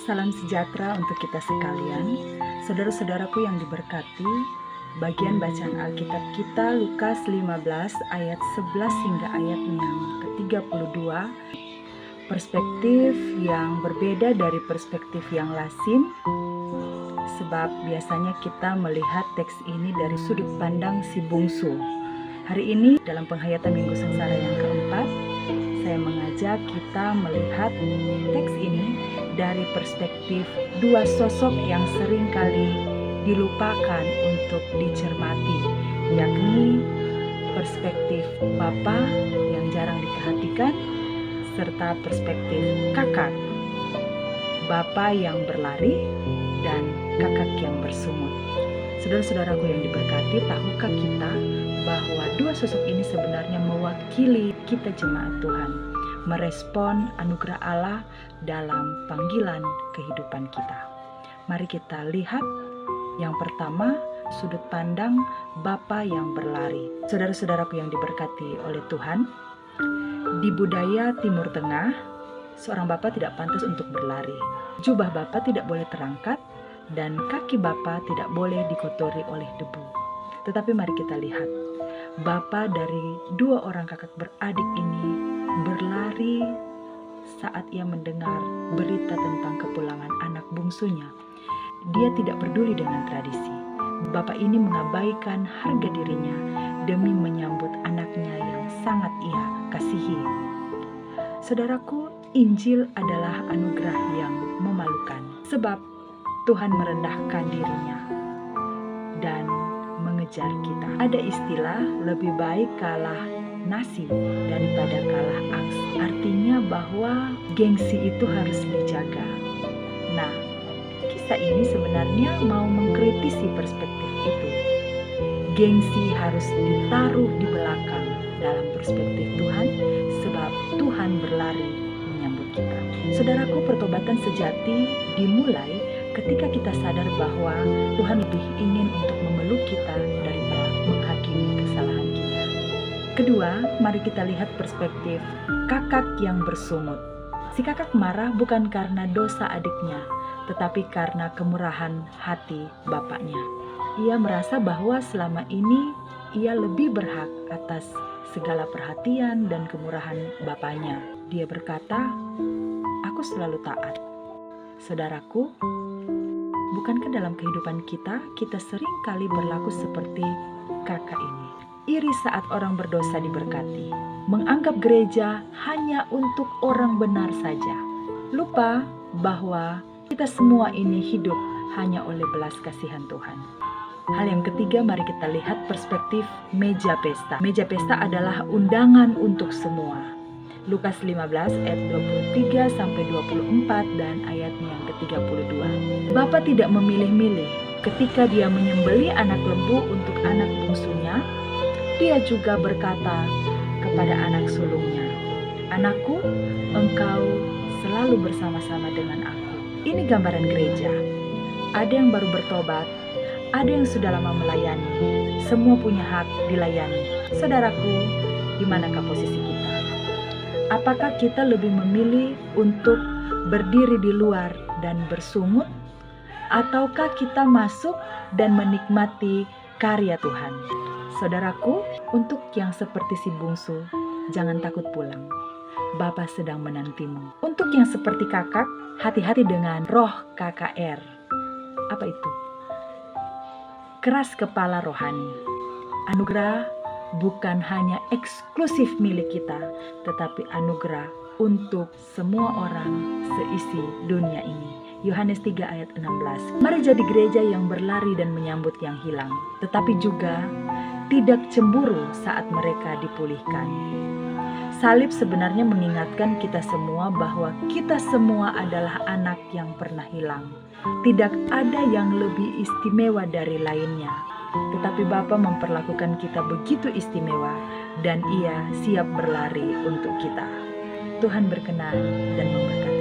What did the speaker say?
Salam sejahtera untuk kita sekalian. Saudara-saudaraku yang diberkati, bagian bacaan Alkitab kita Lukas 15 ayat 11 hingga ayat yang ke-32. Perspektif yang berbeda dari perspektif yang lazim, sebab biasanya kita melihat teks ini dari sudut pandang si bungsu. Hari ini dalam penghayatan Minggu Sengsara yang keempat, saya mengajak kita melihat teks ini dari perspektif dua sosok yang sering kali dilupakan untuk dicermati, yakni perspektif Bapa yang jarang diperhatikan, serta perspektif kakak, Bapa yang berlari dan kakak yang bersungut. Saudara-saudaraku yang diberkati, tahukah kita bahwa dua sosok ini sebenarnya mewakili kita jemaat Tuhan, merespon anugerah Allah dalam panggilan kehidupan kita. Mari kita lihat yang pertama, sudut pandang Bapa yang berlari. Saudara-saudaraku yang diberkati oleh Tuhan, di budaya Timur Tengah, seorang bapa tidak pantas untuk berlari. Jubah bapa tidak boleh terangkat dan kaki bapa tidak boleh dikotori oleh debu. Tetapi mari kita lihat, bapa dari dua orang kakak beradik ini berlari saat ia mendengar berita tentang kepulangan anak bungsunya. Dia tidak peduli dengan tradisi. Bapa ini mengabaikan harga dirinya demi menyambut anaknya yang sangat ia kasihi. Saudaraku, Injil adalah anugerah yang memalukan, sebab Tuhan merendahkan dirinya dan mengejar kita. Ada istilah lebih baik kalah nasi daripada kalah aks. Artinya bahwa gengsi itu harus dijaga. Nah, kisah ini sebenarnya mau mengkritisi perspektif itu. Gengsi harus ditaruh di belakang dalam perspektif Tuhan, sebab Tuhan berlari menyambut kita. Saudaraku, pertobatan sejati dimulai ketika kita sadar bahwa Tuhan lebih ingin untuk memeluk kita daripada menghakimi kesalahan kita. Kedua, mari kita lihat perspektif kakak yang bersungut. Si kakak marah bukan karena dosa adiknya, tetapi karena kemurahan hati bapaknya. Ia merasa bahwa selama ini ia lebih berhak atas segala perhatian dan kemurahan bapaknya. Dia berkata, "Aku selalu taat." Saudaraku, bukankah dalam kehidupan kita sering kali berlaku seperti kakak ini? Iri saat orang berdosa diberkati, menganggap gereja hanya untuk orang benar saja. Lupa bahwa kita semua ini hidup hanya oleh belas kasihan Tuhan. Hal yang ketiga, mari kita lihat perspektif meja pesta. Meja pesta adalah undangan untuk semua. Lukas 15 ayat 23 sampai 24 dan ayatnya yang ke-32. Bapa tidak memilih-milih ketika dia menyembelih anak lembu untuk anak bungsunya. Dia juga berkata kepada anak sulungnya, "Anakku, engkau selalu bersama-sama dengan aku." Ini gambaran gereja. Ada yang baru bertobat, ada yang sudah lama melayani. Semua punya hak dilayani. Saudaraku, di manakah posisi kita? Apakah kita lebih memilih untuk berdiri di luar dan bersungut? Ataukah kita masuk dan menikmati karya Tuhan? Saudaraku, untuk yang seperti si bungsu, jangan takut pulang. Bapa sedang menantimu. Untuk yang seperti kakak, hati-hati dengan roh KKR. Apa itu? Keras kepala rohani. Anugerah bukan hanya eksklusif milik kita, tetapi anugerah untuk semua orang seisi dunia ini. Yohanes 3 ayat 16. Mari jadi gereja yang berlari dan menyambut yang hilang, tetapi juga tidak cemburu saat mereka dipulihkan. Salib sebenarnya mengingatkan kita semua bahwa kita semua adalah anak yang pernah hilang. Tidak ada yang lebih istimewa dari lainnya. Tetapi Bapa memperlakukan kita begitu istimewa dan Ia siap berlari untuk kita. Tuhan berkenan dan memberkati.